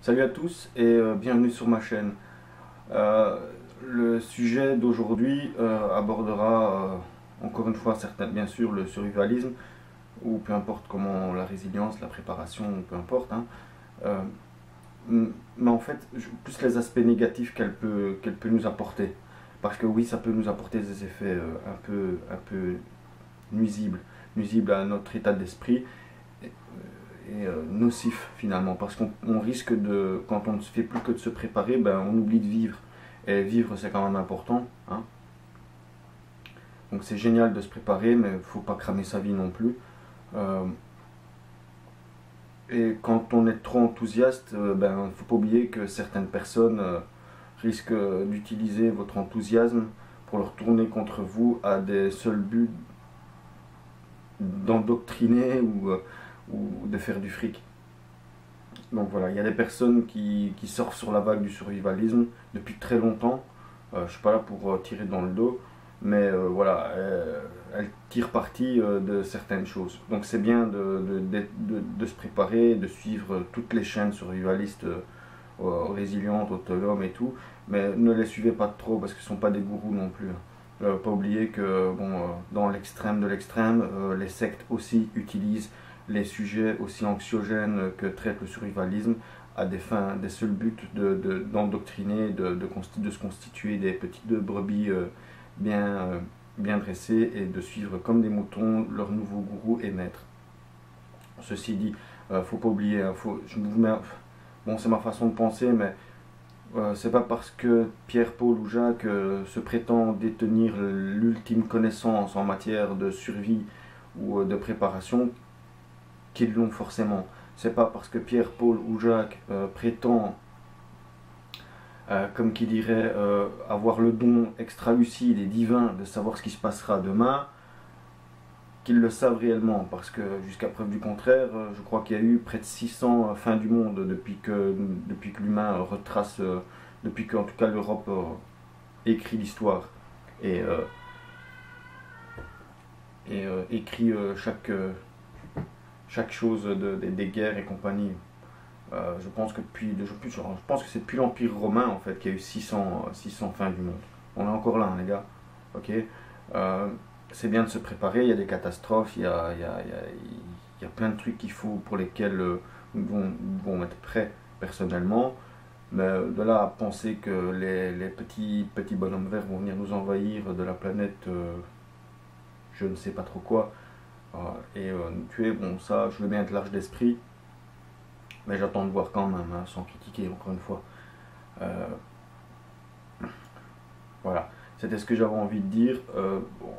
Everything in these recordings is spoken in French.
Salut à tous et bienvenue sur ma chaîne. Euh, le sujet d'aujourd'hui abordera encore une fois bien sûr le survivalisme ou peu importe comment la résilience, la préparation, peu importe. Euh, mais en fait, plus les aspects négatifs qu'elle peut nous apporter. Parce que oui, ça peut nous apporter des effets un peu nuisibles à notre état d'esprit et nocif finalement, parce qu'on risque de, quand on ne fait plus que de se préparer, ben, on oublie de vivre. Et vivre, c'est quand même important, hein. Donc c'est génial de se préparer, mais il ne faut pas cramer sa vie non plus. Euh, et quand on est trop enthousiaste, ben, il ne faut pas oublier que certaines personnes risquent d'utiliser votre enthousiasme pour le retourner contre vous à des seuls buts d'endoctriner ou de faire du fric. Donc voilà, il y a des personnes qui surfent sur la vague du survivalisme depuis très longtemps. Je ne suis pas là pour tirer dans le dos, mais voilà, elles tirent parti de certaines choses. Donc c'est bien de se préparer, de suivre toutes les chaînes survivalistes résilientes, autonomes et tout, mais ne les suivez pas trop parce qu'ils ne sont pas des gourous non plus. Pas oublier que bon, dans l'extrême de l'extrême, les sectes aussi utilisent les sujets aussi anxiogènes que traite le survivalisme à des fins, des seuls buts d'endoctriner, de se constituer des petites brebis bien dressées et de suivre comme des moutons leur nouveau gourou et maître. Ceci dit, faut pas oublier, bon c'est ma façon de penser, mais c'est pas parce que Pierre, Paul ou Jacques se prétend détenir l'ultime connaissance en matière de survie ou de préparation qu'ils l'ont forcément. C'est pas parce que Pierre, Paul ou Jacques prétend, comme qui dirait, avoir le don extra-lucide et divin de savoir ce qui se passera demain, qu'ils le savent réellement. Parce que jusqu'à preuve du contraire, je crois qu'il y a eu près de 600 fins du monde depuis que l'humain retrace, depuis qu'en tout cas l'Europe écrit l'histoire et, écrit chaque chose des guerres et compagnie. Je pense que c'est depuis l'Empire romain en fait qu'il y a eu 600 fins du monde. On est encore là, hein, les gars. Ok. C'est bien de se préparer. Il y a des catastrophes, il y a plein de trucs qu'il faut pour lesquels nous devons être prêts personnellement. Mais de là à penser que les petits bonhommes verts vont venir nous envahir de la planète, je ne sais pas trop quoi, et nous tuer, bon ça, je veux bien être large d'esprit, mais j'attends de voir quand même, hein, sans critiquer encore une fois. Euh, voilà, c'était ce que j'avais envie de dire. Bon,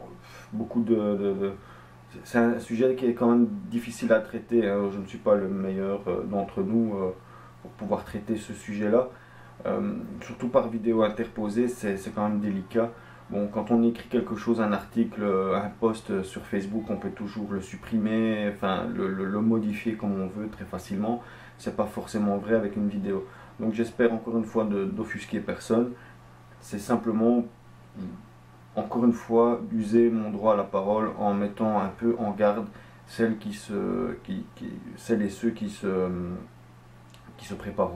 beaucoup c'est un sujet qui est quand même difficile à traiter, hein. Je ne suis pas le meilleur d'entre nous pour pouvoir traiter ce sujet-là. Surtout par vidéo interposée, c'est quand même délicat. Bon, quand on écrit quelque chose, un article, un post sur Facebook, on peut toujours le supprimer, enfin le modifier comme on veut très facilement. C'est pas forcément vrai avec une vidéo. Donc j'espère encore une fois d'offusquer personne. C'est simplement, encore une fois, d'user mon droit à la parole en mettant un peu en garde celles celles et ceux qui se préparent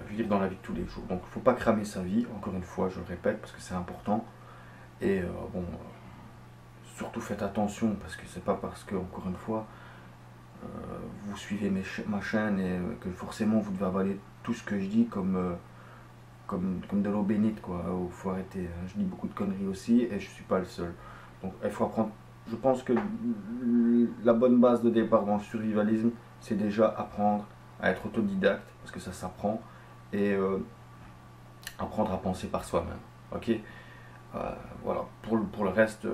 vivre dans la vie de tous les jours. Donc il ne faut pas cramer sa vie, encore une fois, je le répète, parce que c'est important. Et bon, surtout faites attention, parce que c'est pas parce que, encore une fois, vous suivez ma chaîne et que forcément vous devez avaler tout ce que je dis comme de l'eau bénite, quoi. Il faut arrêter. Je dis beaucoup de conneries aussi et je suis pas le seul. Donc il faut apprendre. Je pense que la bonne base de départ dans le survivalisme, c'est déjà apprendre à être autodidacte, parce que ça s'apprend, et apprendre à penser par soi-même. Ok. Voilà. Pour le reste,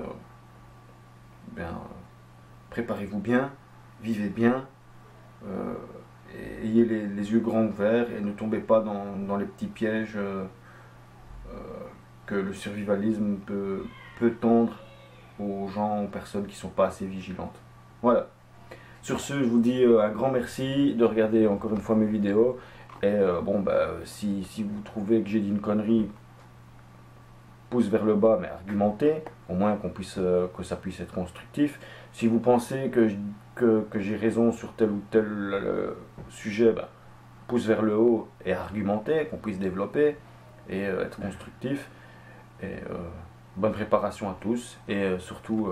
bien, préparez-vous bien, vivez bien, euh, ayez les yeux grands ouverts et ne tombez pas dans les petits pièges que le survivalisme peut tendre aux gens, aux personnes qui ne sont pas assez vigilantes. Voilà. Sur ce, je vous dis un grand merci de regarder encore une fois mes vidéos. Et bon, bah, si vous trouvez que j'ai dit une connerie, pouce vers le bas, mais argumentez, au moins que ça puisse être constructif. Si vous pensez que j'ai raison sur tel ou tel sujet, bah, pousse vers le haut et argumenter, qu'on puisse développer et être constructif. Et bonne préparation à tous et surtout